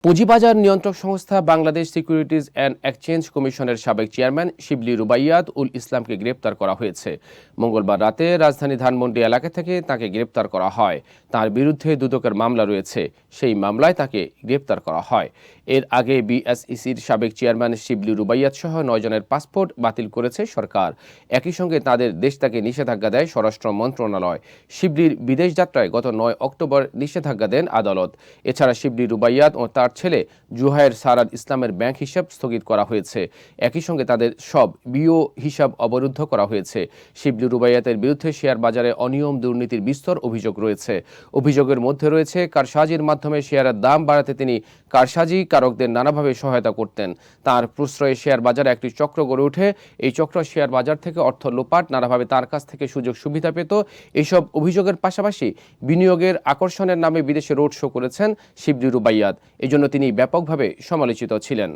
পুঁজিবাজার নিয়ন্ত্রক সংস্থা Bangladesh securities and exchange কমিশনের সাবেক চেয়ারম্যান শিবলি রুবাইয়াত উল ইসলামকে গ্রেপ্তার করা হয়েছে। মঙ্গলবার রাতে রাজধানী ধানমন্ডি এলাকা থেকে তাকে গ্রেপ্তার করা হয়। তার বিরুদ্ধে দুদকের মামলা রয়েছে, সেই মামলায় তাকে গ্রেপ্তার করা হয়। এর আগে বিএসইসির সাবেক চেয়ারম্যান শিবলি রুবাইয়াত সহ 9 জনের পাসপোর্ট বাতিল করেছে সরকার। একই সঙ্গে তাদের দেশ ত্যাগে নিষেধাজ্ঞা দেয় স্বরাষ্ট্র মন্ত্রণালয়। শিবলির বিদেশ যাত্রায় গত 9 অক্টোবর নিষেধাজ্ঞা দেন আদালত। এছাড়া শিবলি রুবাইয়াত ও তার ছেলে জুহায়ের সারাদ ইসলামের ব্যাংক হিসাব স্থগিত করা হয়েছে। একই সঙ্গে তাদের সব বিও হিসাব অবরুদ্ধ করা হয়েছে। শিবলি রুবাইয়াতের বিরুদ্ধে শেয়ার বাজারে অনিয়ম দুর্নীতির বিস্তর অভিযোগ রয়েছে। অভিযোগের মধ্যে রয়েছে কারসাজির মাধ্যমে শেয়ারের দাম বাড়াতে তিনি কারসাজি কারকদের নানাভাবে সহায়তা করতেন। তার প্রশ্রয়ে শেয়ার বাজারে একটি চক্র গড়ে ওঠে। এই চক্র শেয়ার বাজার থেকে অর্থ লোপাট, নানাভাবে তার কাছ থেকে সুযোগ সুবিধা পেত। এইসব অভিযোগের পাশাপাশি বিনিয়োগের আকর্ষণের নামে বিদেশে রোড শো করেছেন শিবলি রুবাইয়াত। এজন্য তিনি ব্যাপকভাবে সমালোচিত ছিলেন।